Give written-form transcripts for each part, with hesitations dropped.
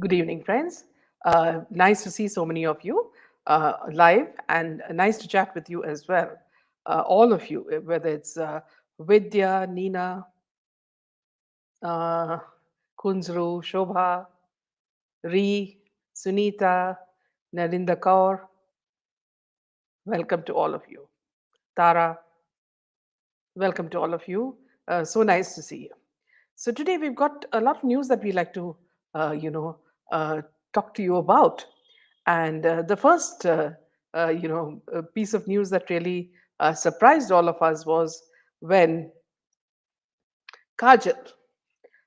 Good evening, friends. Nice to see so many of you live and nice to chat with you as well. All of you, whether it's Vidya, Neena, uh, Kunzru, Shobha, Ree, Sunita, Narinda Kaur, welcome to all of you. Tara, welcome to all of you. So nice to see you. So today we've got a lot of news that we like to, uh, you know, uh, talk to you about. And the first, piece of news that really surprised all of us was when Kajal,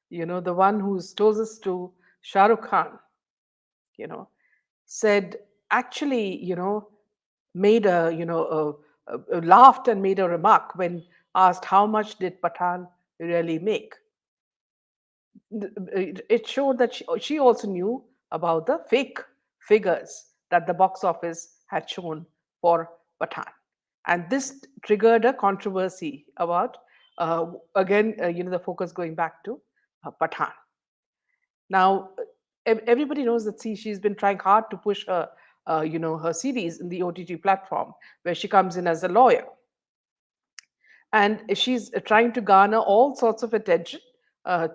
the one who's closest to Shah Rukh Khan, you know, said actually, made laughed and made a remark when asked how much did Pathan really make. It showed that she also knew about the fake figures that the box office had shown for Pathan. And this triggered a controversy about, again, the focus going back to Pathan. Now, everybody knows that she's been trying hard to push her series in the OTT platform, where she comes in as a lawyer, and she's trying to garner all sorts of attention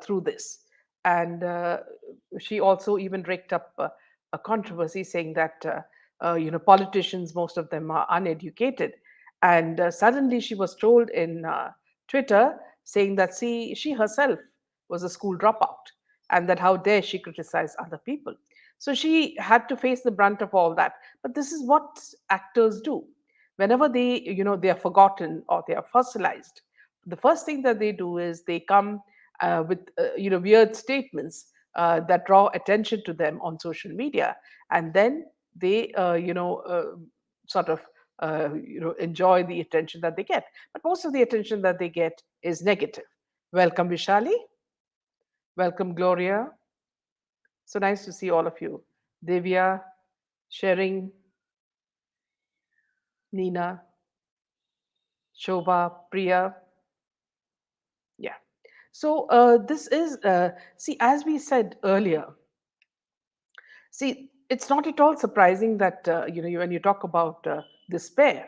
through this. And she also even raked up a controversy saying that politicians, most of them are uneducated, and suddenly she was trolled in Twitter saying that see she herself was a school dropout, and that how dare she criticize other people. So she had to face the brunt of all that. But this is what actors do whenever they are forgotten or they are fossilized. The first thing that they do is they come with weird statements that draw attention to them on social media, and then they sort of enjoy the attention that they get. But most of the attention that they get is negative. Welcome, Vishali. Welcome, Gloria. So nice to see all of you. Divya, sharing, Nina, Shobha, Priya. Yeah. So this is, see, as we said earlier, see, it's not at all surprising that when you talk about this pair,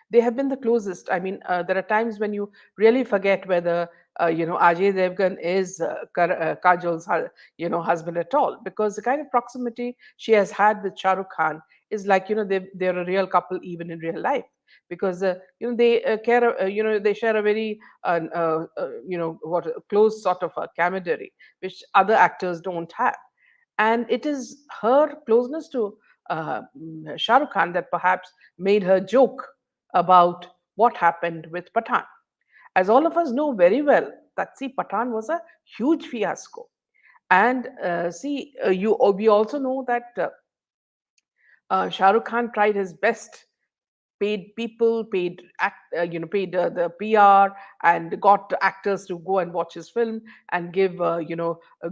they have been the closest. I mean, there are times when you really forget whether Ajay Devgan is Kajal's husband at all, because the kind of proximity she has had with Shah Rukh Khan is like they're a real couple even in real life, because they care they share a very what close sort of a camaraderie which other actors don't have. And it is her closeness to Shah Rukh Khan that perhaps made her joke about what happened with Pathan. As all of us know very well, that see, Pathan was a huge fiasco. And we also know that Shah Rukh Khan tried his best, paid people, paid the PR, and got actors to go and watch his film and give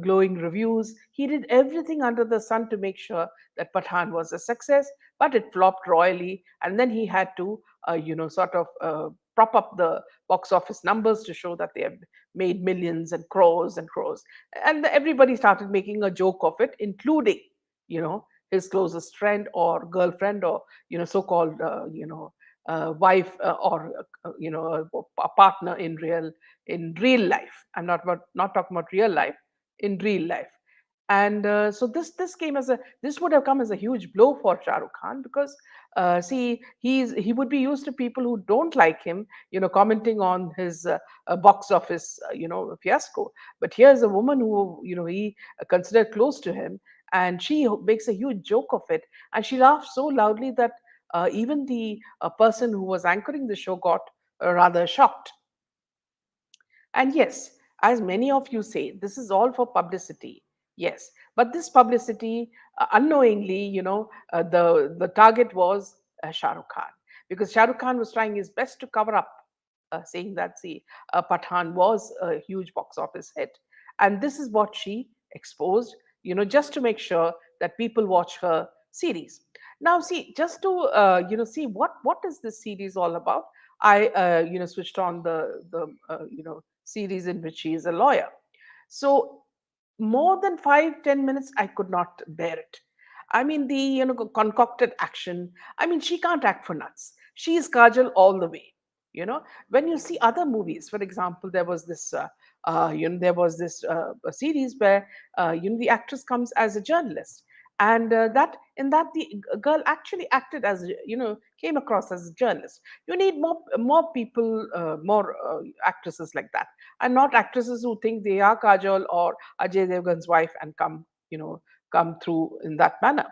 glowing reviews. He did everything under the sun to make sure that Pathan was a success, but it flopped royally, and then he had to sort of prop up the box office numbers to show that they have made millions and crores, and everybody started making a joke of it, including his closest friend or girlfriend, or so-called wife, or a partner in real life. I'm not talking about real life, in real life. And so this came as a this would have come as a huge blow for Shah Rukh Khan, because see, he would be used to people who don't like him commenting on his box office fiasco. But here's a woman who he considered close to him, and she makes a huge joke of it, and she laughs so loudly that even the person who was anchoring the show got rather shocked. And yes, as many of you say, this is all for publicity. Yes, but this publicity, unknowingly, the target was Shah Rukh Khan, because Shah Rukh Khan was trying his best to cover up, saying that see, Pathan was a huge box office hit, and this is what she exposed, just to make sure that people watch her series. Now, see, just to see what is this series all about. I switched on the series in which he is a lawyer. So more than 5-10 minutes I could not bear it. I mean, the concocted action. I mean, she can't act for nuts. She is Kajal all the way. When you see other movies, for example, there was this a series where the actress comes as a journalist, and that in that the girl actually acted as came across as a journalist. You need more people, more actresses like that, and not actresses who think they are Kajal or Ajay Devgan's wife and come through in that manner.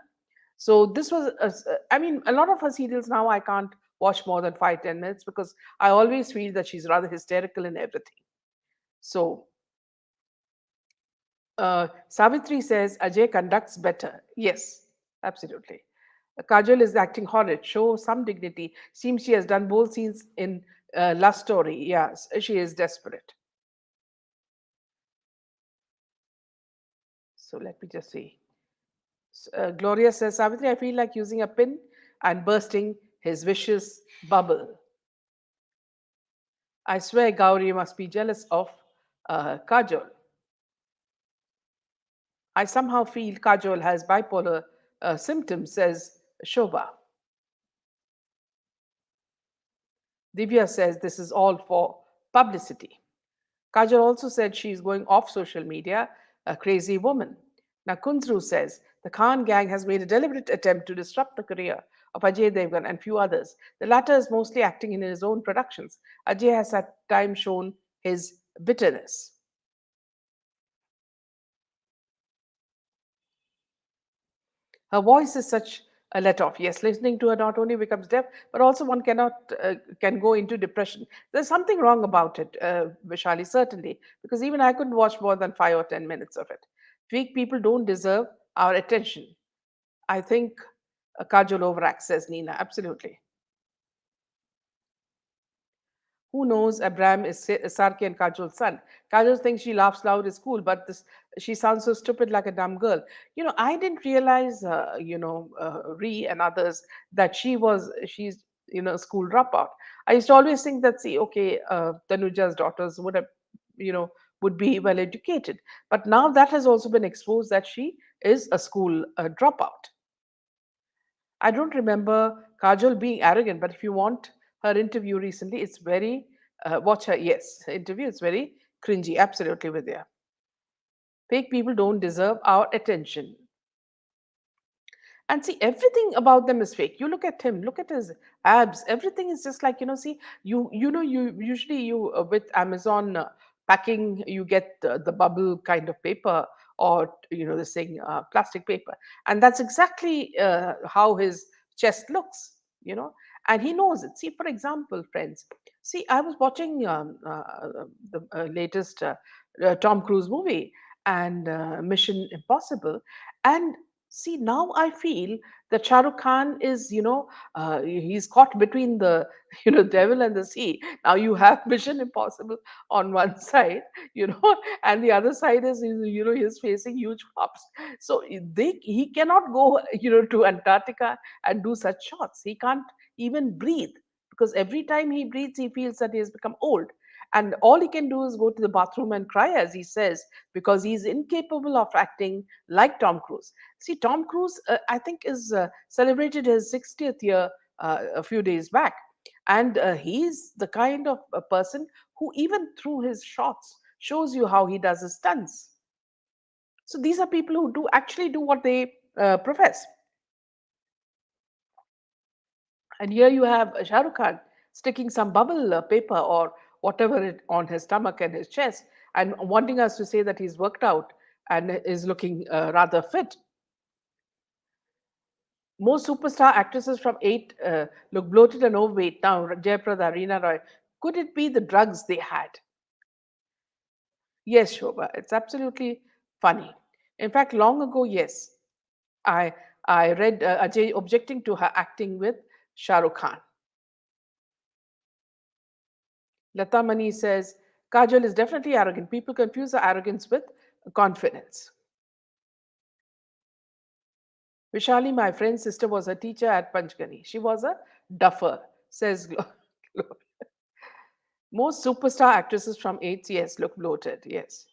So this was, I mean, a lot of her serials now I can't watch more than 5-10 minutes because I always feel that she's rather hysterical in everything. So Savitri says Ajay conducts better. Yes, absolutely. Kajal is acting horrid. Show some dignity. Seems she has done both scenes in Love Story. Yes, she is desperate. So let me just see. Gloria says, Savitri, I feel like using a pin and bursting his vicious bubble. I swear Gauri must be jealous of Kajol. I somehow feel Kajol has bipolar symptoms, says Shobha. Divya says this is all for publicity. Kajol also said she is going off social media, a crazy woman. Now, Kunzru says the Khan gang has made a deliberate attempt to disrupt the career of Ajay Devgan and few others. The latter is mostly acting in his own productions. Ajay has at times shown his bitterness. Her voice is such a let off. Yes, listening to her not only becomes deaf, but also one can go into depression. There's something wrong about it, Vishali, certainly, because even I couldn't watch more than 5 or 10 minutes of it. Weak people don't deserve our attention. I think Kajol overacts, says Nina. Absolutely. Who knows? Abraham is Sarki and Kajol's son. Kajol thinks she laughs loud is cool, but she sounds so stupid like a dumb girl. I didn't realize, Ree and others that she's a school dropout. I used to always think that, see, okay, Tanuja's daughters you know, would be well educated, but now that has also been exposed that she is a school dropout. I don't remember Kajol being arrogant, but if you want her interview recently, it's very, watch her, yes, her interview, it's very cringy, absolutely with you. Fake people don't deserve our attention. And see, everything about them is fake. You look at him, look at his abs, everything is just like, see, you usually you with Amazon packing, you get the bubble kind of paper, or this thing, plastic paper, and that's exactly how his chest looks, and he knows it. See, for example, friends, see, I was watching the latest Tom Cruise movie, and Mission Impossible, and see, now I feel that Shah Rukh Khan is, he's caught between the, devil and the sea. Now you have Mission Impossible on one side, and the other side is, he's facing huge flops. So he cannot go, to Antarctica and do such shots. He can't even breathe, because every time he breathes, he feels that he has become old. And all he can do is go to the bathroom and cry, as he says, because he's incapable of acting like Tom Cruise. See, Tom Cruise, I think, is celebrated his 60th year a few days back. And he's the kind of a person who, even through his shots, shows you how he does his stunts. So these are people who do actually do what they profess. And here you have Shah Rukh Khan sticking some bubble paper or whatever it on his stomach and his chest, and wanting us to say that he's worked out and is looking rather fit. Most superstar actresses from 8 look bloated and overweight now. Jayaprada, Reena Roy. Could it be the drugs they had? Yes, Shobha. It's absolutely funny. In fact, long ago, yes, I I read Ajay objecting to her acting with Shah Rukh Khan. Lata Mani says Kajol is definitely arrogant. People confuse her arrogance with confidence. Vishali, my friend's sister, was a teacher at Panchgani. She was a duffer, says most superstar actresses from 8th, yes, look bloated, yes.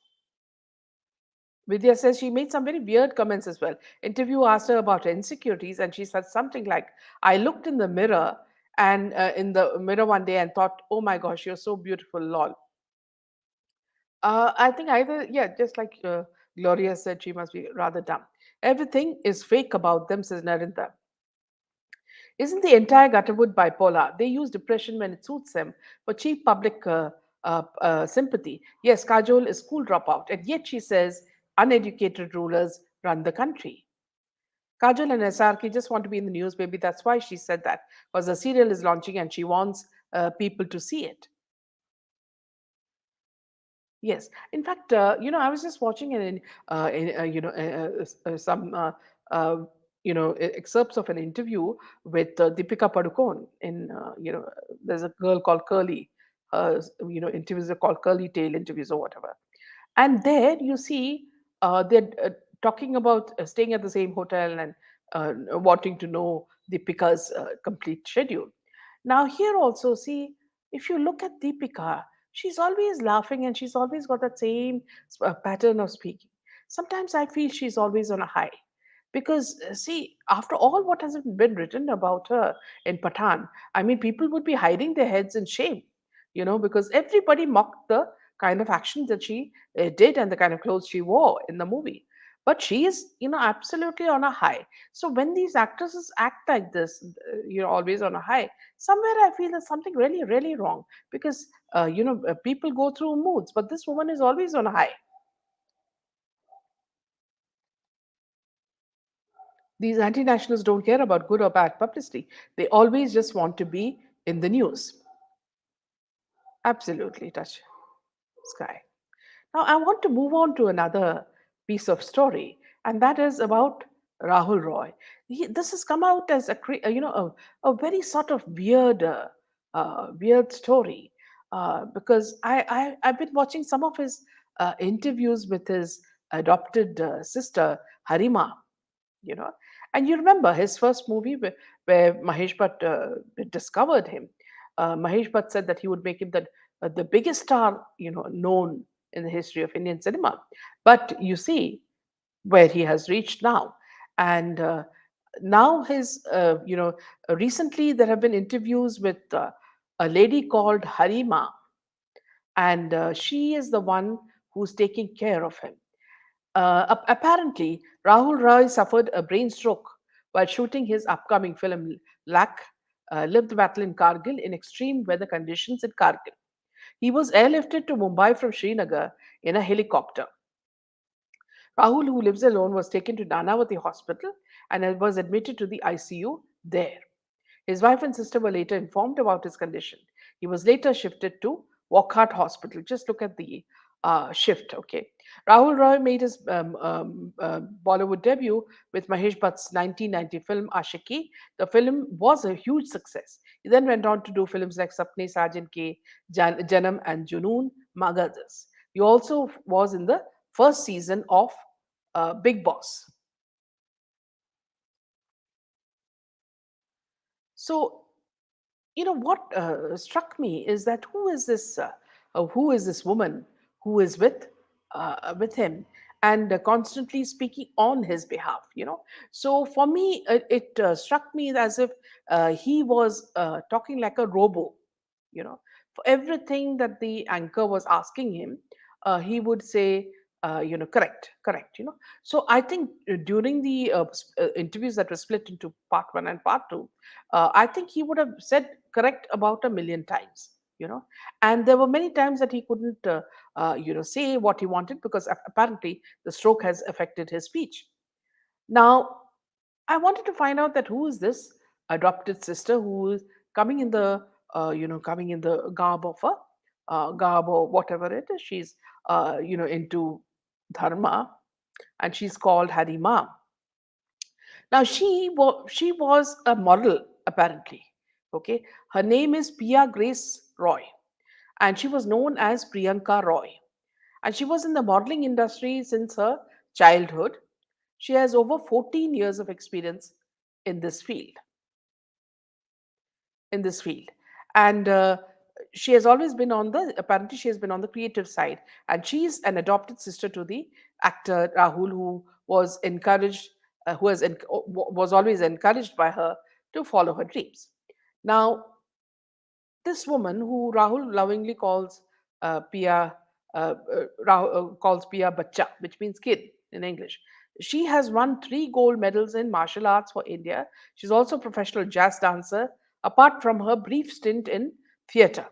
Vidya says she made some very weird comments as well. Interview asked her about her insecurities, and she said something like, "I looked in the mirror and in the mirror one day and thought, oh my gosh, you're so beautiful, lol." I think either, yeah, just like Gloria said, she must be rather dumb. Everything is fake about them, says Narendra. Isn't the entire Gutterwood bipolar? They use depression when it suits them for cheap public sympathy. Yes, Kajol is school dropout, and yet she says uneducated rulers run the country. Kajol and SRK just want to be in the news. Maybe that's why she said that, because the serial is launching and she wants people to see it. Yes, in fact, I was just watching some excerpts of an interview with Deepika Padukone. There's a girl called Curly. Interviews are called Curly Tail interviews or whatever. And there you see they're talking about staying at the same hotel and wanting to know Deepika's complete schedule. Now, here also, see, if you look at Deepika, she's always laughing and she's always got that same pattern of speaking. Sometimes I feel she's always on a high. Because, see, after all what has been written about her in Pathan, I mean, people would be hiding their heads in shame, because everybody mocked the kind of action that she did and the kind of clothes she wore in the movie. But she is, absolutely on a high. So when these actresses act like this, always on a high, somewhere I feel there's something really, really wrong because, people go through moods, but this woman is always on a high. These anti nationalists don't care about good or bad publicity. They always just want to be in the news. Absolutely, touch sky. Now, I want to move on to another piece of story, and that is about Rahul Roy. This has come out as a very sort of weird story because I've been watching some of his interviews with his adopted sister Harima, you know. And you remember his first movie where Mahesh Bhatt discovered him. Mahesh Bhatt said that he would make him the biggest star, known in the history of Indian cinema. But you see where he has reached now, and now recently there have been interviews with a lady called Harima, and she is the one who's taking care of him. Apparently, Rahul Roy suffered a brain stroke while shooting his upcoming film Lak, Live the Battle in Kargil in extreme weather conditions in Kargil. He was airlifted to Mumbai from Srinagar in a helicopter. Rahul, who lives alone, was taken to Nanavati Hospital and was admitted to the ICU there. His wife and sister were later informed about his condition. He was later shifted to Wockhardt Hospital. Just look at the shift, okay? Rahul Roy made his Bollywood debut with Mahesh Bhatt's 1990 film Ashiki. The film was a huge success. He then went on to do films like Sapne Sajan Ke, Janam and Junoon, among others. He also was in the first season of Big Boss. So what struck me is that who is this woman who is with him and constantly speaking on his behalf, so for me it struck me as if he was talking like a robo, for everything that the anchor was asking him, he would say, correct, so I think during the interviews that were split into part 1 and part 2, I think he would have said correct about a million times, and there were many times that he couldn't say what he wanted because apparently the stroke has affected his speech. Now I wanted to find out that who is this adopted sister who is coming in the coming in the garb of a garb or whatever it is. She's into dharma, and she's called Harima. Now she was a model apparently. Okay, her name is Pia Grace Roy, and she was known as Priyanka Roy, and she was in the modeling industry since her childhood. She has over 14 years of experience in this field in this field and she has always been on the apparently she has been on the creative side, and she's an adopted sister to the actor Rahul, who was encouraged, was always encouraged by her to follow her dreams. Now, this woman, who Rahul lovingly calls Pia, calls Pia Bacha, which means kid in English. She has won 3 gold medals in martial arts for India. She's also a professional jazz dancer, apart from her brief stint in theatre.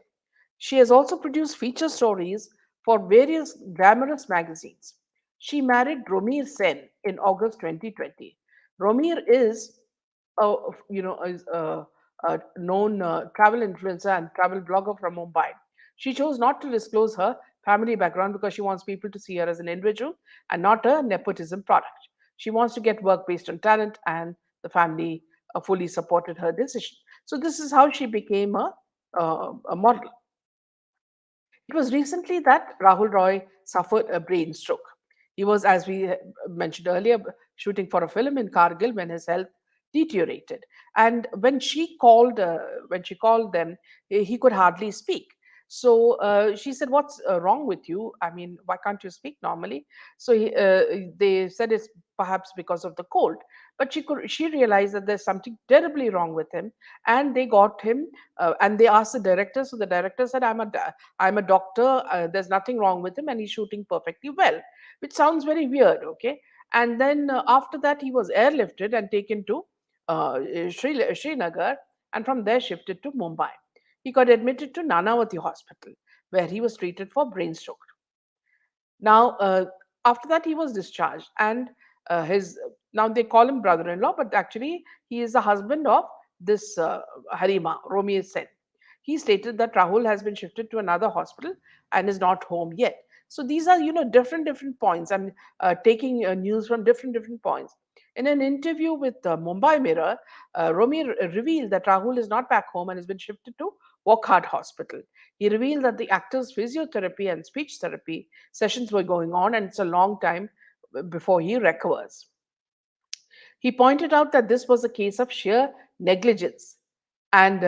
She has also produced feature stories for various glamorous magazines. She married Romir Sen in August 2020. Romir is a known travel influencer and travel blogger from Mumbai. She chose not to disclose her family background because she wants people to see her as an individual and not a nepotism product. She wants to get work based on talent, and the family fully supported her decision. So this is how she became a model. It was recently that Rahul Roy suffered a brain stroke. He was, as we mentioned earlier, shooting for a film in Kargil when his health deteriorated. And when she called them, he could hardly speak. So she said, "What's wrong with you? I mean, why can't you speak normally?" So they said it's perhaps because of the cold. But she realized that there's something terribly wrong with him, and they got him. And they asked the director. So the director said, I'm a doctor. There's nothing wrong with him, and he's shooting perfectly well," which sounds very weird, okay? And then after that, he was airlifted and taken to Srinagar, and from there shifted to Mumbai. He got admitted to Nanavati Hospital, where he was treated for brain stroke. Now, after that, he was discharged, and his now they call him brother-in-law, but actually he is the husband of this Harima, Romi Sen. He stated that Rahul has been shifted to another hospital and is not home yet. So these are, different points. I'm taking news from different points. In an interview with Mumbai Mirror, Romi revealed that Rahul is not back home and has been shifted to Wokhart Hospital. He revealed that the actor's physiotherapy and speech therapy sessions were going on, and it's a long time before he recovers. He pointed out that this was a case of sheer negligence. And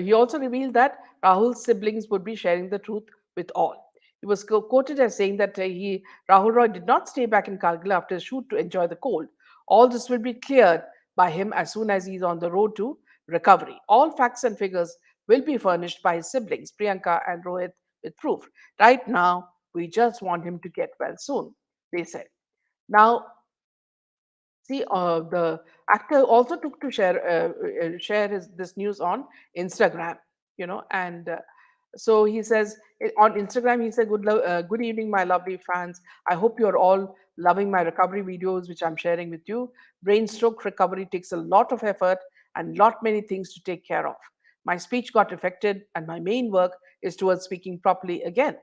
he also revealed that Rahul's siblings would be sharing the truth with all. He was quoted as saying that Rahul Roy did not stay back in Kargil after his shoot to enjoy the cold. All this will be cleared by him as soon as he's on the road to recovery. All facts and figures will be furnished by his siblings, Priyanka and Rohit, with proof. Right now, we just want him to get well soon, they said. Now, see, the actor also took to share this news on Instagram, and so he says on Instagram, he said, "Good evening, my lovely fans. I hope you're all loving my recovery videos, which I'm sharing with you. Brain stroke recovery takes a lot of effort and lot many things to take care of. My speech got affected, and my main work is towards speaking properly again.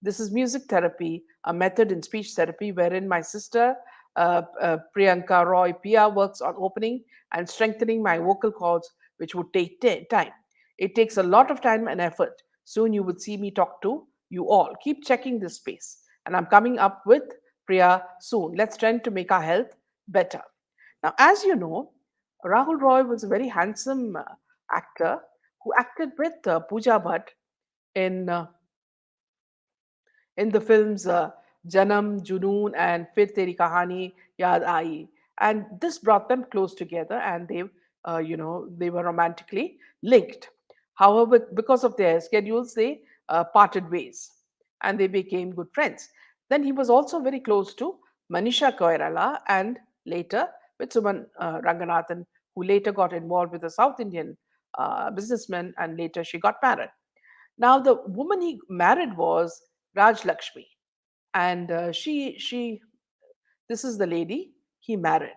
This is music therapy, a method in speech therapy wherein my sister Priyanka Roy Pia works on opening and strengthening my vocal cords, which would take time. It takes a lot of time and effort. Soon you would see me talk to you all. Keep checking this space. And I'm coming up with Priya soon. Let's try to make our health better." Now, as you know, Rahul Roy was a very handsome actor who acted with Pooja Bhatt in the films Janam, Junoon, and Fir Teri Kahani Yaad Aayi. And this brought them close together, and they were romantically linked. However, because of their schedules, they parted ways, and they became good friends. Then he was also very close to Manisha Koirala, and later with Suman Ranganathan, who later got involved with a South Indian businessman, and later she got married. Now, the woman he married was Raj Lakshmi, and she this is the lady he married,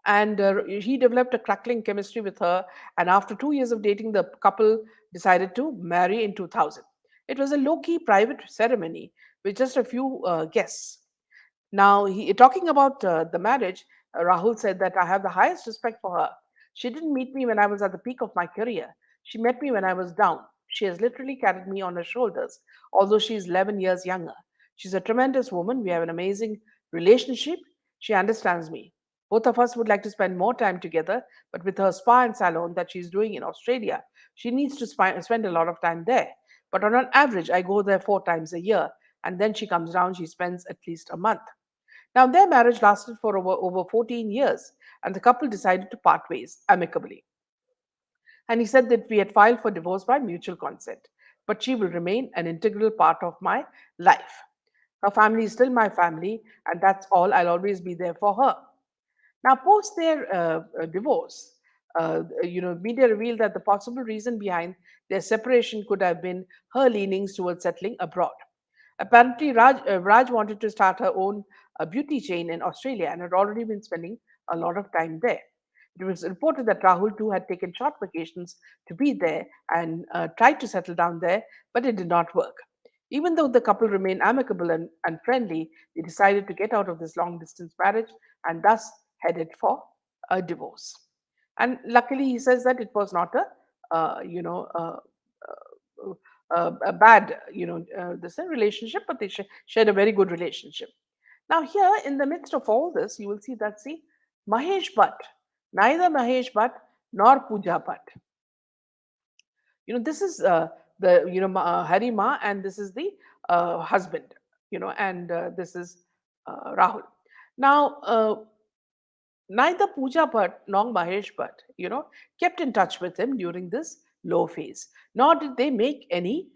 and he developed a crackling chemistry with her. And after 2 years of dating, the couple decided to marry in 2000. It was a low-key private ceremony with just a few guests. Now, talking about the marriage, Rahul said that I have the highest respect for her. She didn't meet me when I was at the peak of my career. She met me when I was down. She has literally carried me on her shoulders, although she is 11 years younger. She's a tremendous woman. We have an amazing relationship. She understands me. Both of us would like to spend more time together, but with her spa and salon that she's doing in Australia, she needs to spend a lot of time there. But on an average, I go there 4 times a year, and then she comes down, she spends at least a month. Now, their marriage lasted for over 14 years, and the couple decided to part ways amicably. And he said that we had filed for divorce by mutual consent, but she will remain an integral part of my life. Her family is still my family, and that's all. I'll always be there for her. Now, post their divorce, media revealed that the possible reason behind their separation could have been her leanings towards settling abroad. Apparently, Raj wanted to start her own beauty chain in Australia and had already been spending a lot of time there. It was reported that Rahul too had taken short vacations to be there and tried to settle down there, but it did not work. Even though the couple remained amicable and friendly, they decided to get out of this long distance marriage and thus headed for a divorce. And luckily, he says that it was not a, a bad, this relationship, but they shared a very good relationship. Now, here in the midst of all this, you will see that, see, Mahesh Bhatt, neither Mahesh Bhatt nor Pooja Bhatt. This is the, Hari Ma, and this is the husband, and this is Rahul. Now, neither Pooja Bhatt nor Mahesh Bhatt, kept in touch with him during this low phase, nor did they make any,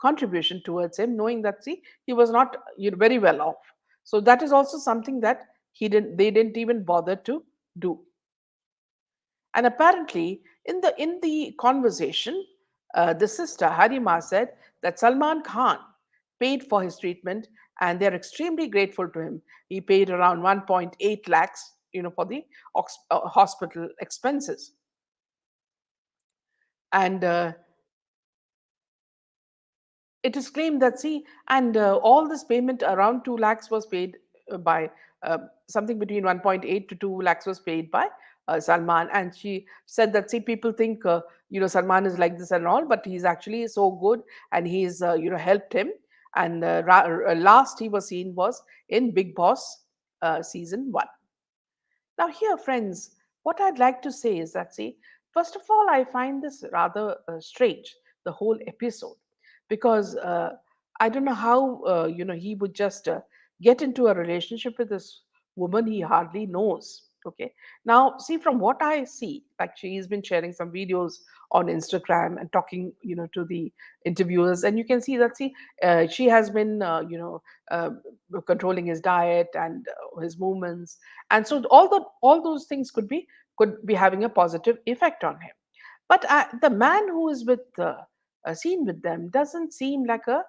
contribution towards him, knowing that, see, he was not very well off. So that is also something that they didn't even bother to do. And apparently, in the conversation, the sister Harima said that Salman Khan paid for his treatment, and they're extremely grateful to him. He paid around 1.8 lakhs, for the hospital expenses. And it is claimed that, see, and all this payment around 2 lakhs was paid by something between 1.8 to 2 lakhs was paid by Salman. And she said that, see, people think Salman is like this and all, but he's actually so good, and he's helped him. And last he was seen was in Big Boss season 1. Now, here, friends, what I'd like to say is that, see, first of all, I find this rather strange, the whole episode, because I don't know how, he would just get into a relationship with this woman he hardly knows. Okay. Now, see, from what I see, like she's been sharing some videos on Instagram and talking, to the interviewers, and you can see that, see, she has been, controlling his diet and his movements, and so all those things could be having a positive effect on him. But the man who is seen with them doesn't seem like a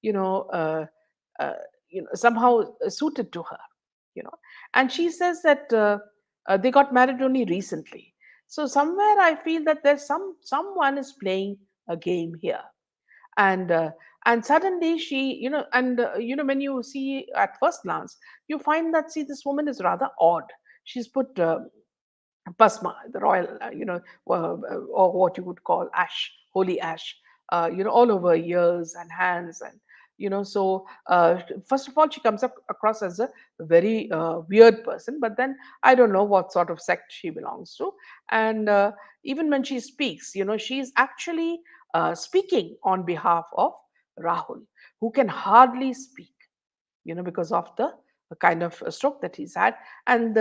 you know uh, uh, somehow suited to her, you know and she says that they got married only recently. So somewhere I feel that there's someone is playing a game here. And suddenly she, when you see at first glance, you find that, see, this woman is rather odd. She's put pasma, the royal, or what you would call ash, holy ash, all over ears and hands. And so first of all, she comes up across as a very weird person, but then I don't know what sort of sect she belongs to. And even when she speaks, she's actually speaking on behalf of Rahul, who can hardly speak, because of the kind of stroke that he's had. And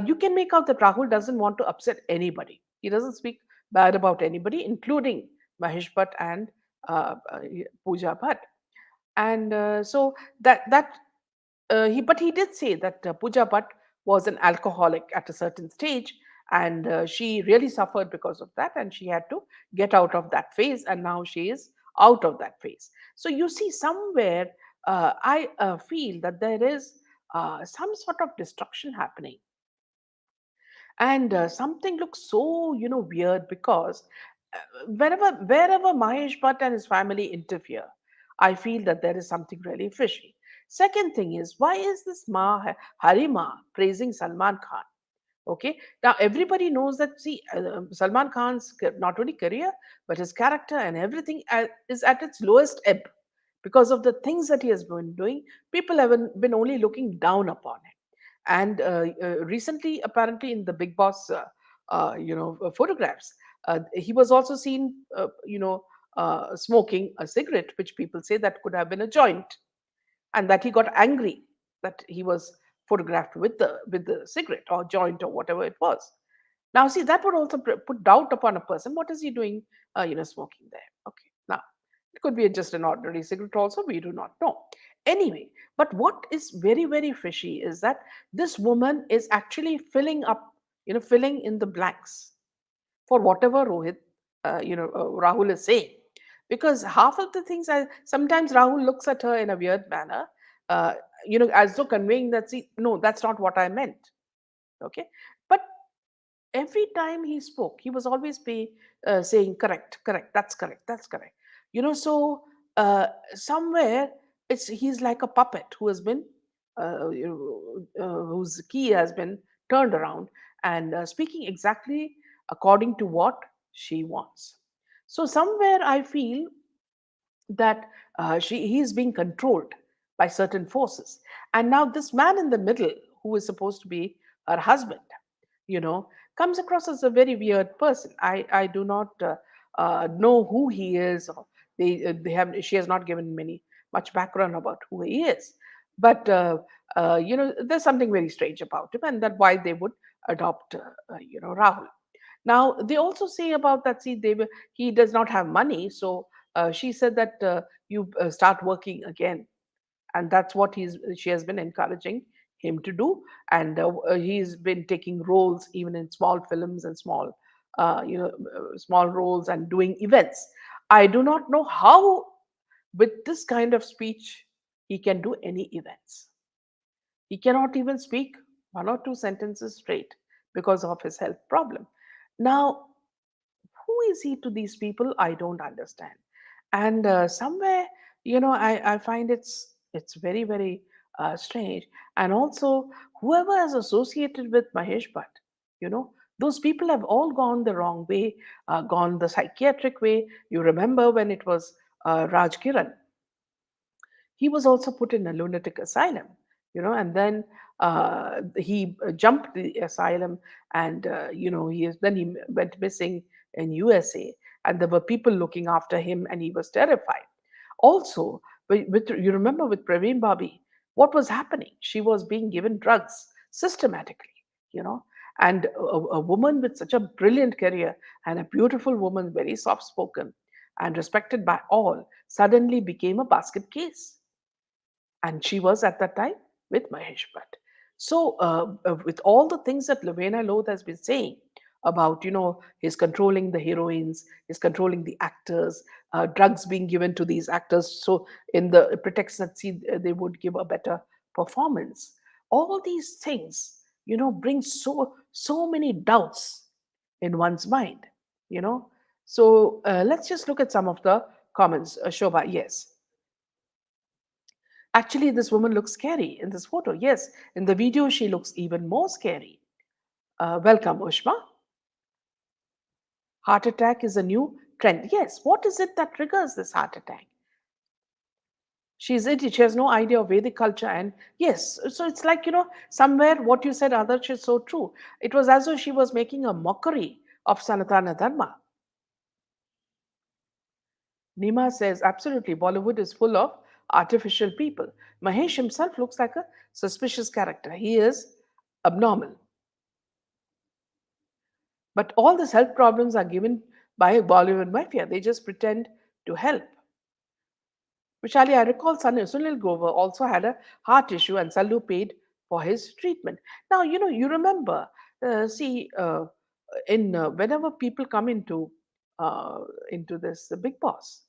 you can make out that Rahul doesn't want to upset anybody. He doesn't speak bad about anybody, including Mahesh Bhatt and Pooja Bhatt. And so that but he did say that Pooja Bhatt was an alcoholic at a certain stage, and she really suffered because of that, and she had to get out of that phase, and now she is out of that phase. So you see, somewhere I feel that there is some sort of destruction happening, and something looks so weird, because wherever Mahesh Bhatt and his family interfere, I feel that there is something really fishy. Second thing is, why is this Harima praising Salman Khan? Okay, now everybody knows that, see, Salman Khan's not only career but his character and everything is at its lowest ebb because of the things that he has been doing. People have been only looking down upon him. And recently, apparently, in the Big Boss, photographs, he was also seen, smoking a cigarette, which people say that could have been a joint, and that he got angry. that he was photographed with the cigarette or joint or whatever it was. Now, see, that would also put doubt upon a person. What is he doing, smoking there? Okay, now it could be just an ordinary cigarette. Also, we do not know. Anyway, but what is very very fishy is that this woman is actually filling up, filling in the blanks for whatever Rahul is saying. Because half of the things, sometimes Rahul looks at her in a weird manner, uh, as though conveying that, see, no, that's not what I meant. Okay, but every time he spoke, he was always saying, correct, correct, that's correct, that's correct. So somewhere he's like a puppet who has been, whose key has been turned around and speaking exactly according to what she wants. So somewhere I feel that he is being controlled by certain forces. And now this man in the middle, who is supposed to be her husband, you know, comes across as a very weird person. I do not know who he is. Or they have she has not given much background about who he is, but there's something very strange about him, and that why they would adopt Rahul. Now they also say about that. See, he does not have money, so she said that you start working again, and that's what she has been encouraging him to do. And he's been taking roles even in small films and small roles and doing events. I do not know how, with this kind of speech, he can do any events. He cannot even speak one or two sentences straight because of his health problem. Now, who is he to these people? I don't understand. And somewhere, I find it's very very strange. And also, whoever is associated with Mahesh Bhatt, you know those people have all gone the wrong way, gone the psychiatric way. You remember when it was Raj Kiran, he was also put in a lunatic asylum, and then he jumped the asylum, and he went missing in USA, and there were people looking after him, and he was terrified. Also, you remember with Praveen Babi, what was happening? She was being given drugs systematically, you know, and a woman with such a brilliant career and a beautiful woman, very soft spoken and respected by all, suddenly became a basket case, and she was at that time with Mahesh Bhatt. So, with all the things that Lavena Loth has been saying about, his controlling the heroines, his controlling the actors, drugs being given to these actors, so in the pretext that see they would give a better performance. All these things, bring so many doubts in one's mind. You know. So let's just look at some of the comments. Shobha, yes. Actually, this woman looks scary in this photo. Yes, in the video, she looks even more scary. Welcome, Ushma. Heart attack is a new trend. Yes, what is it that triggers this heart attack? She's idiot. She has no idea of Vedic culture. And yes, so it's like, somewhere what you said, Adarsh, is so true. It was as though she was making a mockery of Sanatana Dharma. Nima says, absolutely, Bollywood is full of artificial people. Mahesh himself looks like a suspicious character. He is abnormal. But all these health problems are given by Bollywood mafia. They just pretend to help. Vishali, I recall Sunil Grover also had a heart issue and Sallu paid for his treatment. Now, you remember, see, in whenever people come into this Big Boss,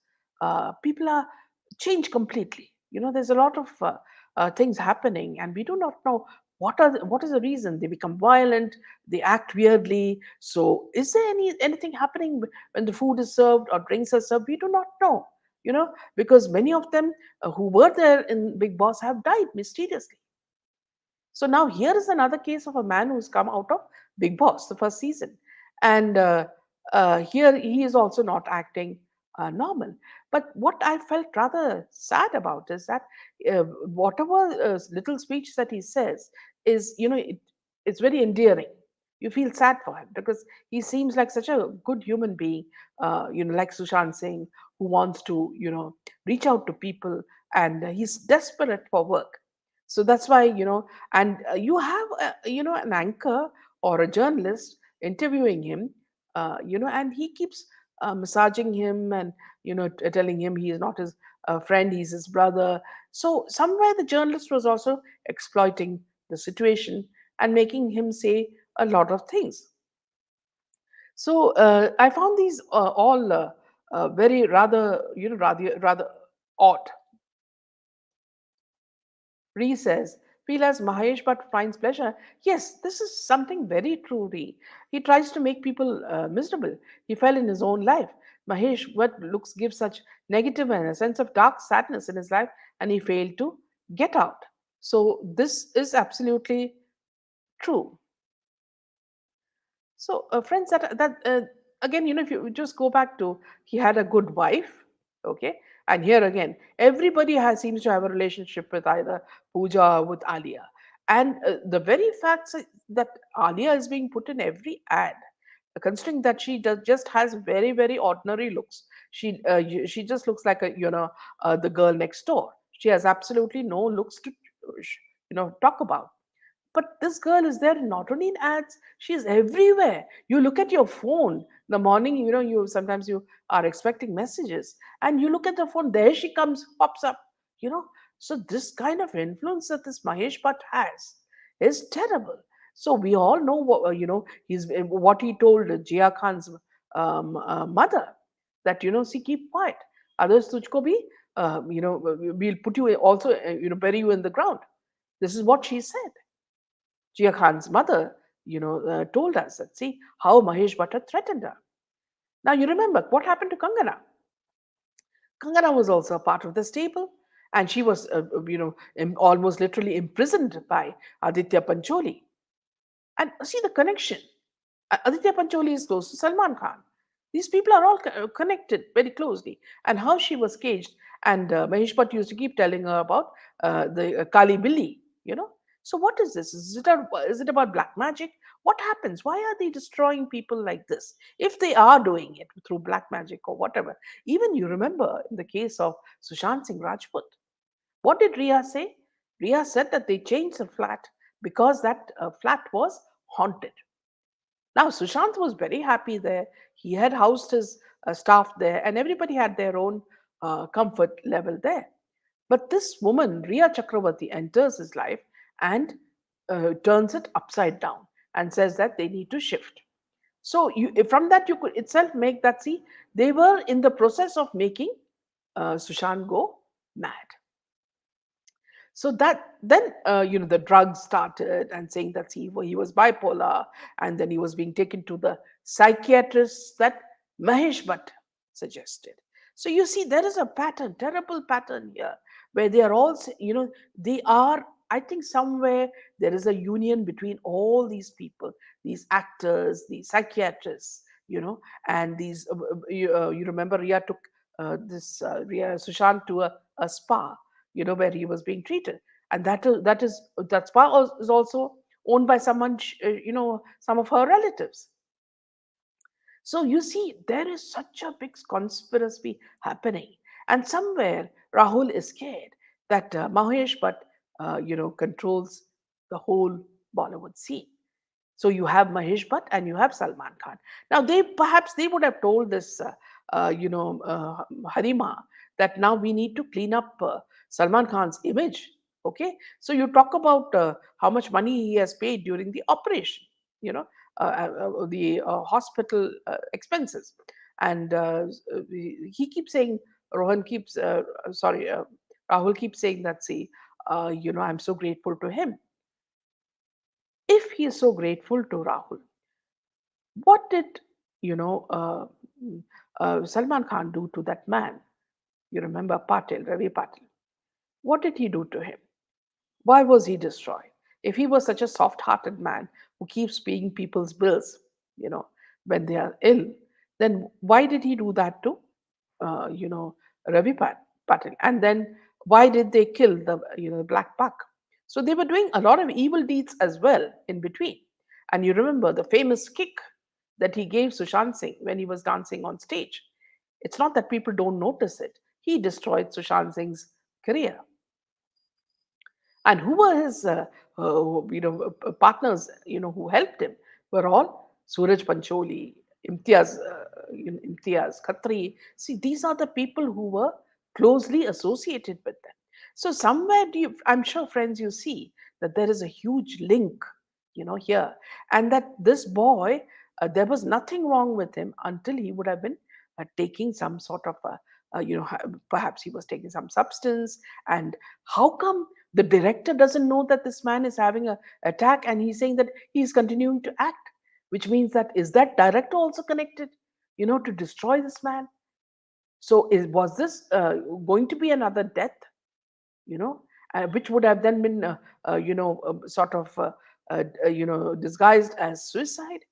people are changed completely. There's a lot of things happening, and we do not know what is the reason they become violent, they act weirdly. So, is there anything happening when the food is served or drinks are served? We do not know. Because many of them who were there in Big Boss have died mysteriously. So now here is another case of a man who's come out of Big Boss, the first season, and here he is also not acting normal. But what I felt rather sad about is that whatever little speech that he says is, it's very endearing. You feel sad for him because he seems like such a good human being, like Sushant Singh, who wants to, reach out to people, and he's desperate for work. So that's why, and you have an anchor or a journalist interviewing him, and he keeps massaging him and telling him he is not his friend, he's his brother. So somewhere the journalist was also exploiting the situation and making him say a lot of things. So I found these all very rather rather odd. Ree says, feel as Mahesh but finds pleasure. Yes, this is something very true, Ree. He tries to make people miserable. He fell in his own life. Mahesh, what looks gives such negative and a sense of dark sadness in his life, and he failed to get out. So this is absolutely true. So, friends, that again, if you just go back to he had a good wife, okay, and here again, everybody has seems to have a relationship with either Pooja or with Alia, and the very fact that Alia is being put in every ad, considering that she just has very ordinary looks. She just looks like the girl next door. She has absolutely no looks to talk about. But this girl is there not only in ads, she's everywhere. You look at your phone in the morning, you sometimes you are expecting messages, and you look at the phone, there she comes, pops up, you know. So this kind of influence that this Mahesh Bhatt has is terrible. So we all know what he's what he told Jia Khan's mother, that see, keep quiet, others tujhko bhi we'll put you also bury you in the ground. This is what she said. Jia Khan's mother, told us that, see how Mahesh Bhatt threatened her. Now you remember what happened to Kangana. Kangana was also a part of the stable, and she was, almost literally imprisoned by Aditya Pancholi. And see the connection. Aditya Pancholi is close to Salman Khan. These people are all connected very closely. And how she was caged, and Mahesh Bhatt used to keep telling her about the Kali Billi, So what is this? Is it about black magic? What happens? Why are they destroying people like this? If they are doing it through black magic or whatever. Even you remember in the case of Sushant Singh Rajput, what did Ria say? Ria said that they changed the flat because that flat was haunted. Now, Sushant was very happy there. He had housed his staff there, and everybody had their own comfort level there. But this woman, Ria Chakravarti, enters his life and turns it upside down and says that they need to shift. So, from that, you could itself make that, see, they were in the process of making Sushant go mad. So that then the drugs started and saying that he was bipolar, and then he was being taken to the psychiatrist that Mahesh Bhatt suggested. So you see there is a pattern, terrible pattern here, where they are all they are, I think somewhere there is a union between all these people, these actors, these psychiatrists, and these you remember Ria took this Ria Sushant to a spa, where he was being treated, and that spa is also owned by someone, some of her relatives. So you see, there is such a big conspiracy happening, and somewhere Rahul is scared that Mahesh Bhatt, controls the whole Bollywood scene. So you have Mahesh Bhatt and you have Salman Khan. Now they would have told this Harima that now we need to clean up Salman Khan's image. Okay, so you talk about how much money he has paid during the operation, the hospital expenses, and he keeps saying, Rohan keeps sorry Rahul keeps saying that, see, I'm so grateful to him. If he is so grateful to Rahul, what did you know Salman Khan do to that man? You remember Patil, Ravi Patil. What did he do to him? Why was he destroyed? If he was such a soft-hearted man who keeps paying people's bills, you know, when they are ill, then why did he do that to, uh, you know, Ravi Patil? And then why did they kill the, the Black Buck? So they were doing a lot of evil deeds as well in between. And you remember the famous kick that he gave Sushant Singh when he was dancing on stage. It's not that people don't notice it. He destroyed Sushant Singh's career. And who were his partners, who helped him, were all Suraj Pancholi, Imtiaz Khatri. See, these are the people who were closely associated with them. So somewhere, I'm sure, friends, you see that there is a huge link, here, and that this boy, there was nothing wrong with him until he would have been taking some sort of perhaps he was taking some substance. And how come the director doesn't know that this man is having a attack, and he's saying that he's continuing to act, which means that is that director also connected, to destroy this man? So was this going to be another death, you know which would have then been sort of disguised as suicide?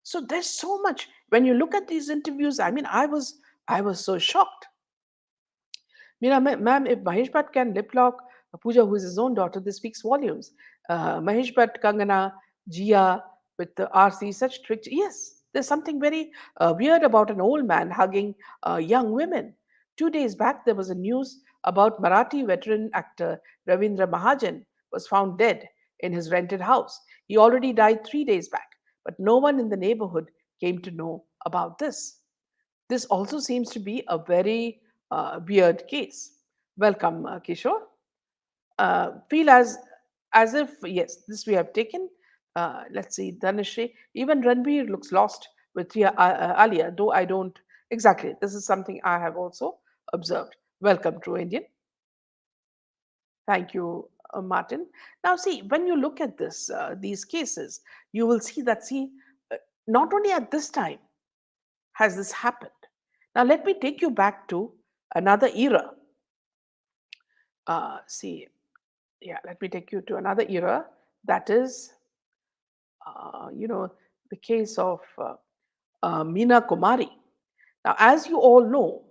So there's so much. When you look at these interviews, I mean, I was so shocked. Ma'am, if Mahesh Bhatt can lip lock Pooja, who is his own daughter, this speaks volumes. Mahesh Bhatt, Kangana, Jia, with the RC, such tricks. Yes, there's something very weird about an old man hugging young women. 2 days back, there was a news about Marathi veteran actor Ravindra Mahajan was found dead in his rented house. He already died 3 days back, but no one in the neighborhood came to know about this. This also seems to be a very weird case. Welcome, Kishore. Feel as if yes, this we have taken. Let's see, Dhanashri. Even Ranbir looks lost with Alia, though I don't exactly. This is something I have also observed. Welcome, True Indian. Thank you, Martin. Now, see, when you look at these cases, you will see that uh, not only at this time has this happened. Now, let me take you back to another era. See, yeah, let me take you to another era. That is, the case of Meena Kumari. Now, as you all know,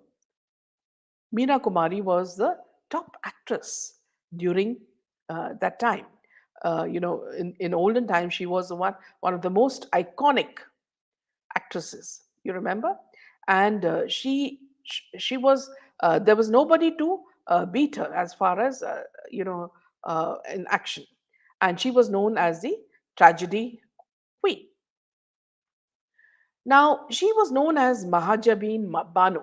Meena Kumari was the top actress during that time. In olden times, she was one of the most iconic actresses. You remember? And she was there was nobody to beat her as far as in action, and she was known as the tragedy queen. Now, she was known as Mahajabeen Banu,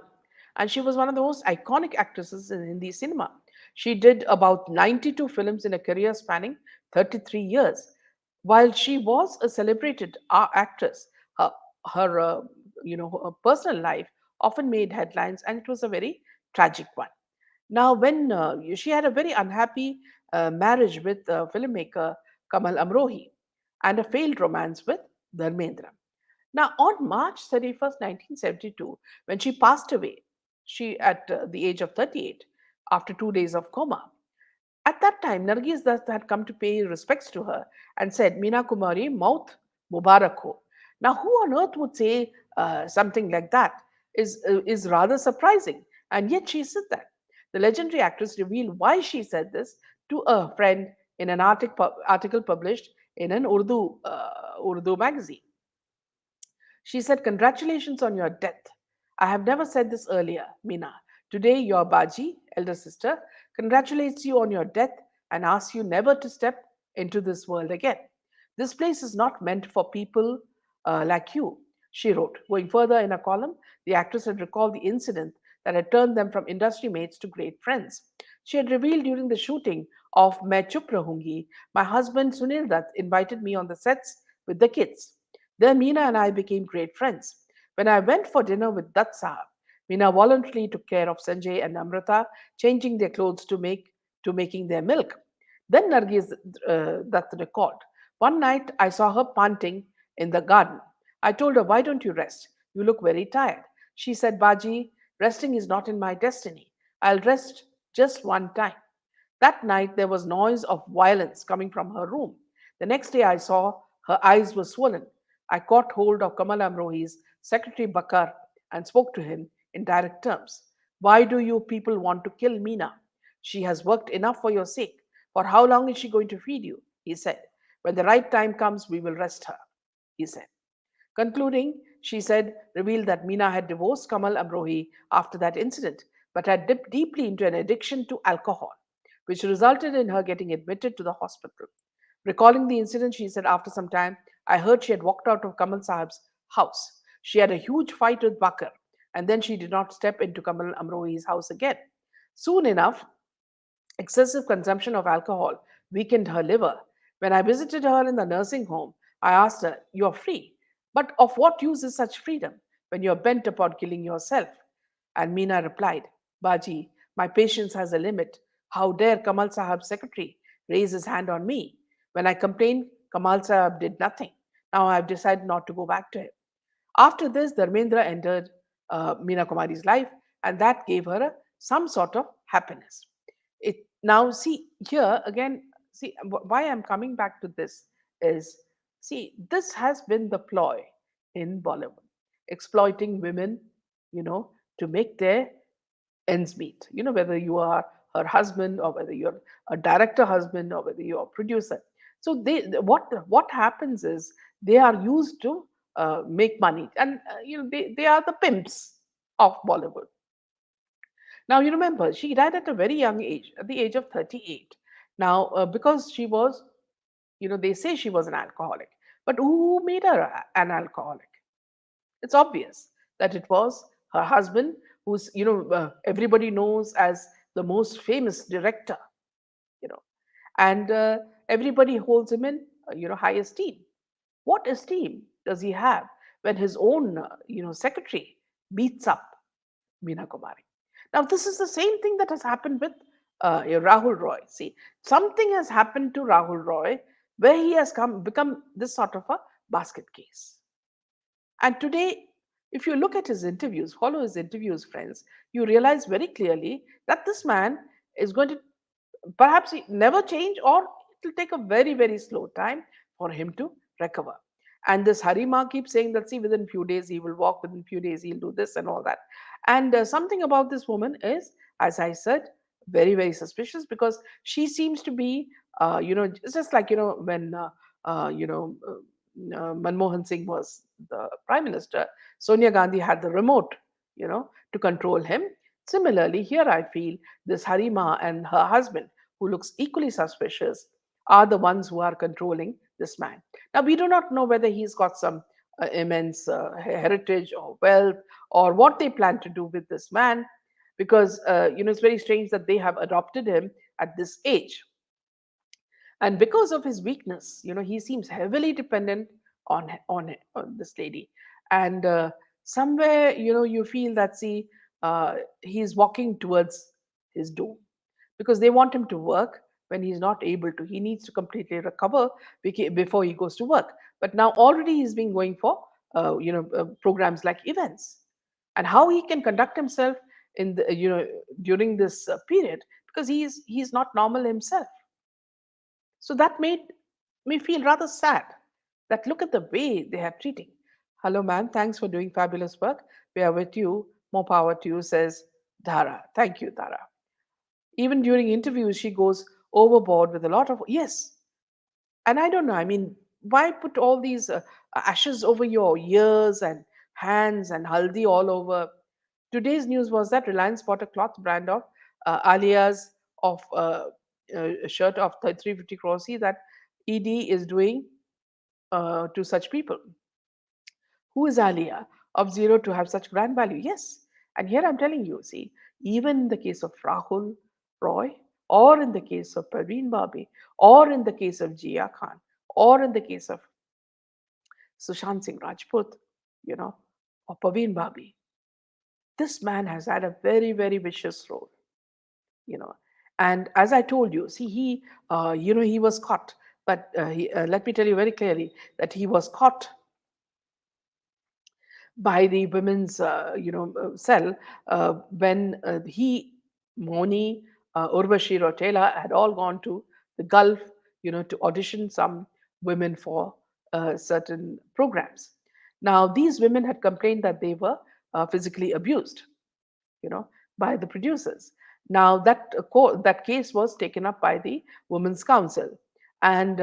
and she was one of the most iconic actresses in Hindi cinema. She did about 92 films in a career spanning 33 years. While she was a celebrated actress, her, her personal life often made headlines, and it was a very tragic one. Now, when she had a very unhappy marriage with filmmaker Kamal Amrohi and a failed romance with Dharmendra. Now, on March 31st, 1972, when she passed away, she at the age of 38, after 2 days of coma. At that time, Nargis Dutt had come to pay respects to her and said, Meena Kumari, Maut Mubarak ho. Now, who on earth would say something like that is rather surprising. And yet she said that. The legendary actress revealed why she said this to a friend in an article published in an Urdu magazine. She said, Congratulations on your death. I have never said this earlier, Meena. Today, your Baji, elder sister, congratulates you on your death and asks you never to step into this world again. This place is not meant for people like you, she wrote. Going further in a column, the actress had recalled the incident that had turned them from industry mates to great friends. She had revealed during the shooting of Main Chup Rahungi, my husband Sunil Dutt invited me on the sets with the kids. Then Meena and I became great friends. When I went for dinner with Dutt Sahab, Meena voluntarily took care of Sanjay and Amrita, changing their clothes to making their milk. Then Nargis Dutt recalled, one night I saw her panting in the garden. I told her, Why don't you rest? You look very tired. She said, Baji, resting is not in my destiny. I'll rest just one time. That night there was noise of violence coming from her room. The next day I saw her eyes were swollen. I caught hold of Kamal Amrohi's secretary Bakar and spoke to him in direct terms. Why do you people want to kill Meena? She has worked enough for your sake. For how long is she going to feed you? He said. When the right time comes, we will rest her, he said. Concluding, she said, revealed that Meena had divorced Kamal Amrohi after that incident, but had dipped deeply into an addiction to alcohol. which resulted in her getting admitted to the hospital. Recalling the incident, she said, after some time, I heard she had walked out of Kamal Sahib's house. She had a huge fight with Bakar, and then she did not step into Kamal Amrohi's house again. Soon enough, excessive consumption of alcohol weakened her liver. When I visited her in the nursing home, I asked her, "You are free, but of what use is such freedom when you are bent upon killing yourself?" And Meena replied, "Baji, my patience has a limit. How dare Kamal Sahib's secretary raise his hand on me? When I complained, Kamal Sahib did nothing. Now I have decided not to go back to him." After this, Dharmendra entered Meena Kumari's life, and that gave her some sort of happiness. It now see here again. See why I'm coming back to this is, see, this has been the ploy in Bollywood, exploiting women, to make their ends meet. Whether you are her husband, or whether you're a director husband, or whether you're a producer. So what happens is they are used to make money, and they are the pimps of Bollywood. Now you remember she died at a very young age, at the age of 38. Now because she was, they say she was an alcoholic, but who made her an alcoholic? It's obvious that it was her husband, who's, everybody knows as the most famous director, you know, and everybody holds him in, high esteem. What esteem does he have when his own, secretary beats up Meena Kumari? Now, this is the same thing that has happened with Rahul Roy. See, something has happened to Rahul Roy where he has become this sort of a basket case. And today, if you look at his interviews, follow his interviews, friends, you realize very clearly that this man is going to perhaps never change, or it will take a very, very slow time for him to recover. And this Harima keeps saying that, see, within few days he will walk, within few days he'll do this and all that. And something about this woman is, as I said, very, very suspicious, because she seems to be, it's just like, when, Manmohan Singh was the prime minister, Sonia Gandhi had the remote, to control him. Similarly, here I feel this Harima and her husband, who looks equally suspicious, are the ones who are controlling this man. Now, we do not know whether he's got some immense heritage or wealth, or what they plan to do with this man, because, it's very strange that they have adopted him at this age. And because of his weakness, he seems heavily dependent on this lady. And somewhere, you feel that, see, he's walking towards his doom, because they want him to work when he's not able to. He needs to completely recover before he goes to work. But now already he's been going for programs like events, and how he can conduct himself in the, during this period, because he's not normal himself. So that made me feel rather sad, that look at the way they are treating. "Hello, ma'am. Thanks for doing fabulous work. We are with you. More power to you," says Dhara. "Thank you, Dhara." Even during interviews, she goes overboard with a lot of yes. And I don't know. I mean, why put all these ashes over your ears and hands and haldi all over? Today's news was that Reliance bought a cloth brand of Alia's of a shirt of 350 crores. See that ED is doing to such people. Who is Alia of zero to have such grand value? Yes. And here I'm telling you, see, even in the case of Rahul Roy, or in the case of Parveen Babi, or in the case of Jia Khan, or in the case of Sushant Singh Rajput, or Parveen Babi, this man has had a very, very vicious role, you know. And as I told you, see, he was caught, but let me tell you very clearly that he was caught by the women's cell when he, Moni, Urvashi Rotela had all gone to the Gulf, to audition some women for certain programs. Now these women had complained that they were physically abused, you know, by the producers. Now that case was taken up by the Women's Council, and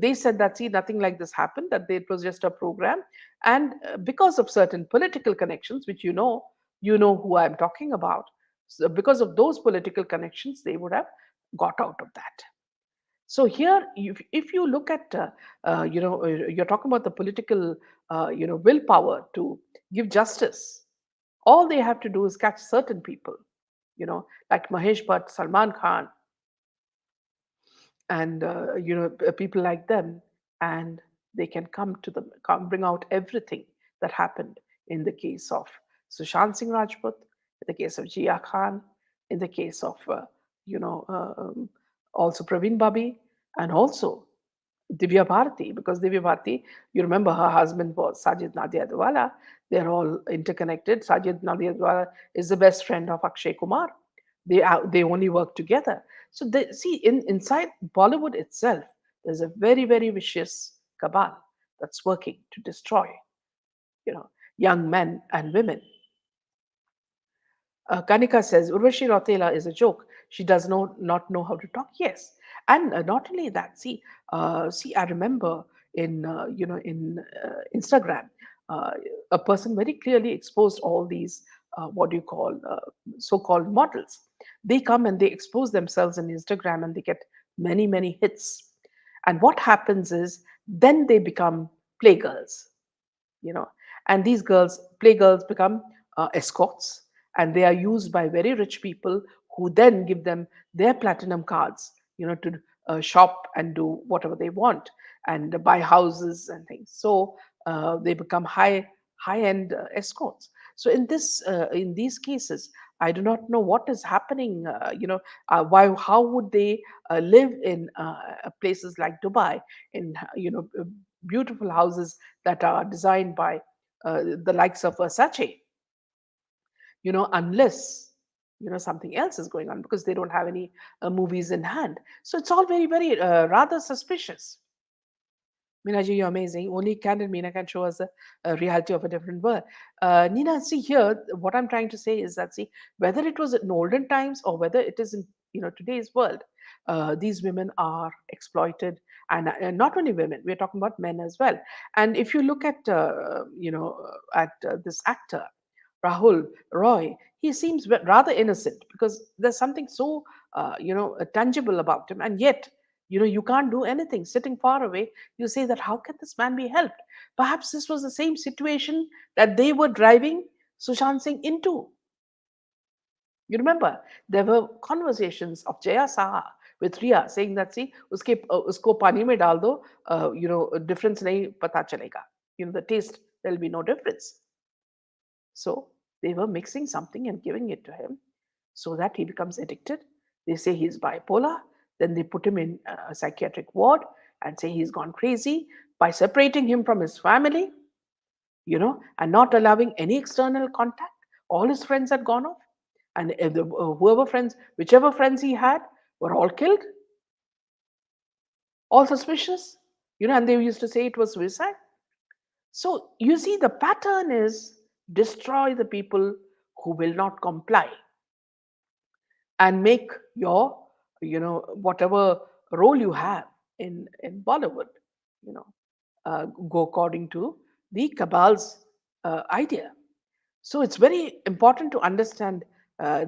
they said that, see, nothing like this happened, that it was just a program, and because of certain political connections, which you know who I'm talking about, So because of those political connections, they would have got out of that. So here, if you look at, you're talking about the political, willpower to give justice. All they have to do is catch certain people, like Mahesh Bhatt, Salman Khan, and people like them, and they can bring out everything that happened in the case of Sushant Singh Rajput, in the case of Jia Khan, in the case of also Praveen Babi, and also Divya Bharati, because Divya Bharati, you remember her husband was Sajid Nadiadwala. They're all interconnected. Sajid Nadiadwala is the best friend of Akshay Kumar. They only work together. So they see inside Bollywood itself, there's a very very vicious cabal that's working to destroy, you know, young men and women. Kanika says Urvashi Rautela is a joke. She does not know how to talk. Yes, and not only that. See, I remember in Instagram, uh, a person very clearly exposed all these what do you call so-called models. They come and they expose themselves on Instagram and they get many hits. And what happens is then they become playgirls, you know and these playgirls become escorts, and they are used by very rich people who then give them their platinum cards, to shop and do whatever they want, and buy houses and things. So they become high end escorts. So in these cases, I do not know what is happening. Why how would they live in places like Dubai, in beautiful houses that are designed by the likes of Versace, unless something else is going on, because they don't have any movies in hand. So it's all very, very rather suspicious. Minaji, you're amazing. Only candid Meena can show us a reality of a different world. Nina, see here, what I'm trying to say is that, see, whether it was in olden times or whether it is in today's world, these women are exploited, and not only women. We're talking about men as well. And if you look at this actor, Rahul Roy, he seems rather innocent, because there's something so tangible about him, and yet you can't do anything. Sitting far away, you say that how can this man be helped? Perhaps this was the same situation that they were driving Sushant Singh into. You remember there were conversations of Jaya Saha with Ria saying that, see, usko pani mein dal do, difference nahi pata chalega. The taste, there'll be no difference. So they were mixing something and giving it to him so that he becomes addicted. They say he's bipolar. Then they put him in a psychiatric ward and say he's gone crazy by separating him from his family, and not allowing any external contact. All his friends had gone off. And whichever friends he had, were all killed, all suspicious, and they used to say it was suicide. So you see, the pattern is destroy the people who will not comply, and make your, whatever role you have in Bollywood, you know, go according to the cabal's idea. So it's very important to understand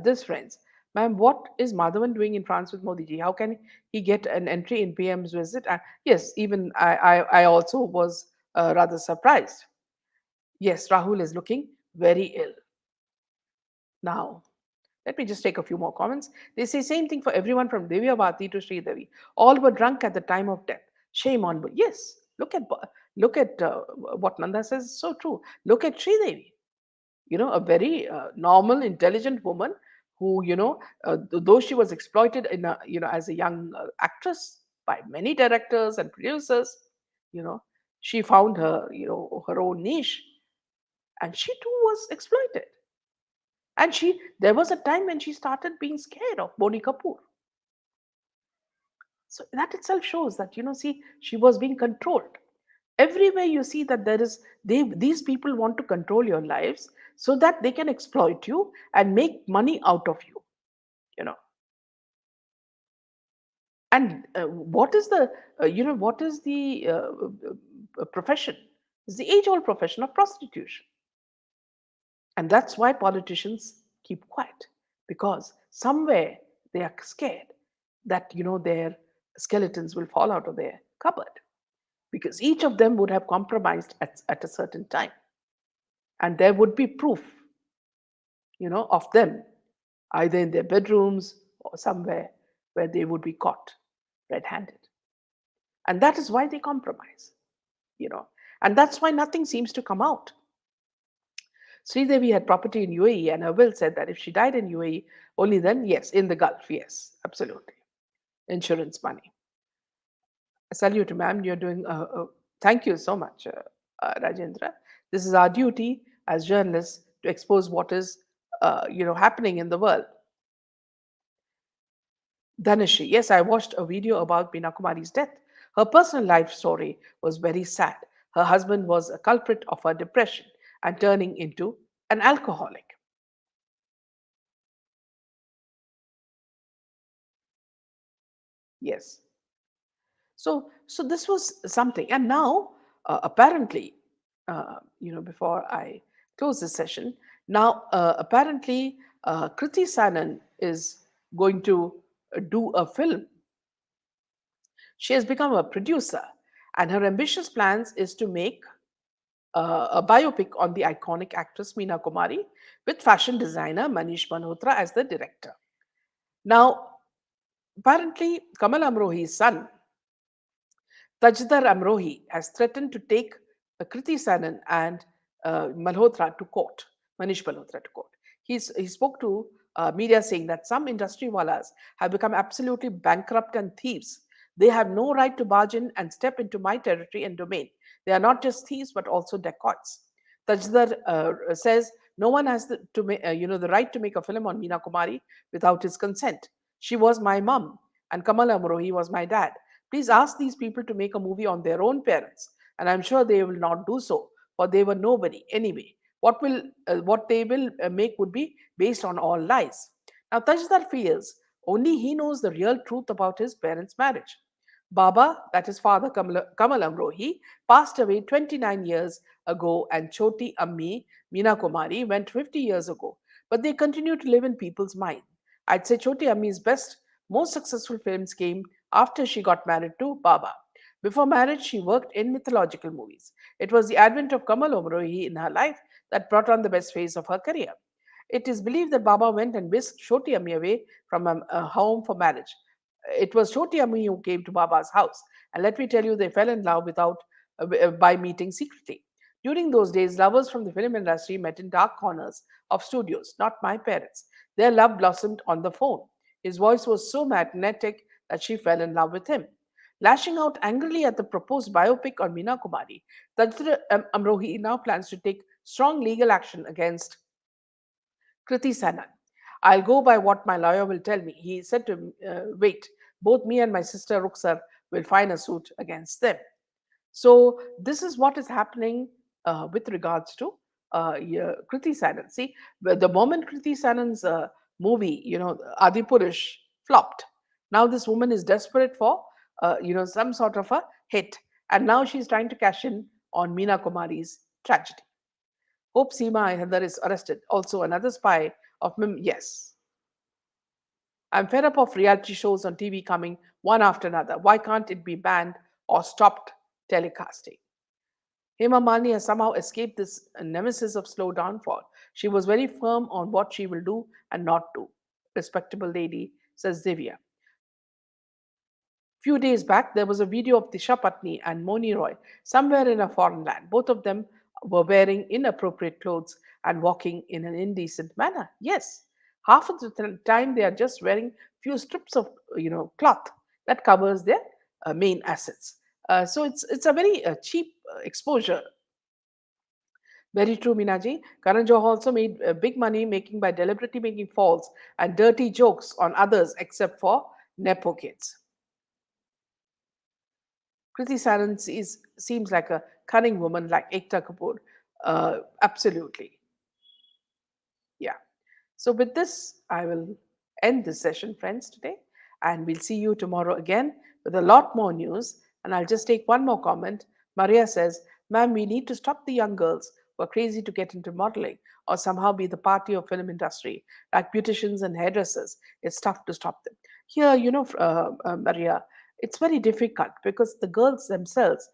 this, friends. Ma'am, what is Madhavan doing in France with Modi ji? How can he get an entry in PM's visit? Yes, even I also was rather surprised. Yes, Rahul is looking very ill. Now, let me just take a few more comments. They say same thing for everyone from Divya Bhati to Sri Devi. All were drunk at the time of death. Shame on. But yes, look at what Nanda says. So true. Look at Sri Devi. A very normal, intelligent woman who, though she was exploited as a young actress by many directors and producers, you know, she found her own niche, and she too was exploited. And there was a time when she started being scared of Boni Kapoor. So that itself shows that, see, she was being controlled. Everywhere you see that these people want to control your lives so that they can exploit you and make money out of you, you know. And what is the profession? It's the age-old profession of prostitution. And that's why politicians keep quiet. because somewhere they are scared that their skeletons will fall out of their cupboard, because each of them would have compromised at a certain time, and there would be proof of them either in their bedrooms or somewhere where they would be caught red-handed. And that is why they compromise, you know and that's why nothing seems to come out. Sridevi had property in UAE, and her will said that if she died in UAE, only then, yes, in the Gulf, yes, absolutely. Insurance money. Salute, ma'am. You're doing. Thank you so much, Rajendra. This is our duty as journalists to expose what is, happening in the world. Dhanushi, yes, I watched a video about Meena Kumari's death. Her personal life story was very sad. Her husband was a culprit of her depression and turning into an alcoholic. Yes. So this was something, and now apparently, before I close this session, now apparently Kriti Sanon is going to do a film. She has become a producer, and her ambitious plans is to make a biopic on the iconic actress Meena Kumari, with fashion designer Manish Malhotra as the director. Now, apparently, Kamal Amrohi's son Tajdar Amrohi has threatened to take Kriti Sanon and Malhotra to court, Manish Malhotra to court. He spoke to media saying that some industry wallahs have become absolutely bankrupt and thieves. They have no right to barge in and step into my territory and domain. They are not just thieves but also dacoits. Tajdar says no one has the right to make a film on Meena Kumari without his consent. She was my mum, and Kamal Amrohi was my dad. Please ask these people to make a movie on their own parents, and I'm sure they will not do so, for they were nobody anyway. What they will make would be based on all lies. Now, Tajdar feels only he knows the real truth about his parents' marriage. Baba, that is Father Kamal Amrohi, passed away 29 years ago, and Choti Ammi, Meena Kumari, went 50 years ago. But they continue to live in people's mind. I'd say Choti Ammi's best, most successful films came after she got married to Baba. Before marriage, she worked in mythological movies. It was the advent of Kamal Amrohi in her life that brought on the best phase of her career. It is believed that Baba went and whisked Choti Ammi away from a home for marriage. It was Choti Ammi who came to Baba's house, and let me tell you, they fell in love by meeting secretly. During those days, lovers from the film industry met in dark corners of studios, not my parents. Their love blossomed on the phone. His voice was so magnetic that she fell in love with him. Lashing out angrily at the proposed biopic on Meena Kumari, Tajra Amrohi now plans to take strong legal action against Kriti Sanan. I'll go by what my lawyer will tell me. He said to wait, both me and my sister Ruksar will file a suit against them. So this is what is happening with regards to yeah, Kriti Sanan. See, the moment Kriti Sanan's movie, Adipurush flopped, now this woman is desperate for, some sort of a hit, and now she's trying to cash in on Meena Kumari's tragedy. Hope Seema Iyengar is arrested. Also, another spy of Mim. Yes, I'm fed up of reality shows on TV coming one after another. Why can't it be banned or stopped telecasting? Hema Malini has somehow escaped this nemesis of slow downfall. She was very firm on what she will do and not do. Respectable lady, says Divya. Few days back, there was a video of Disha Patni and Moni Roy somewhere in a foreign land. Both of them were wearing inappropriate clothes and walking in an indecent manner. Yes, half of the time they are just wearing few strips of cloth that covers their main assets. So it's a very cheap exposure. Very true, Minaji. Karan Johar also made big money making by deliberately making false and dirty jokes on others, except for nepo kids. Kriti Saran seems like a cunning woman like Ekta Kapoor. Absolutely. Yeah. So, with this, I will end this session, friends, today. And we'll see you tomorrow again with a lot more news. And I'll just take one more comment. Maria says, Ma'am, we need to stop the young girls who are crazy to get into modeling or somehow be the party of film industry, like beauticians and hairdressers. It's tough to stop them. Here, Maria, it's very difficult because the girls themselves,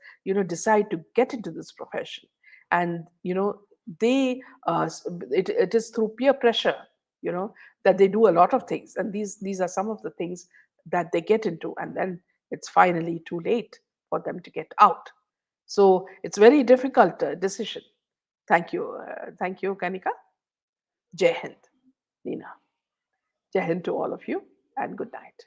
decide to get into this profession, and they it is through peer pressure, you know, that they do a lot of things, and these are some of the things that they get into, and then it's finally too late for them to get out. So it's very difficult decision. Thank you, Kanika. Jai Hind, Nina. Jai Hind to all of you, and good night.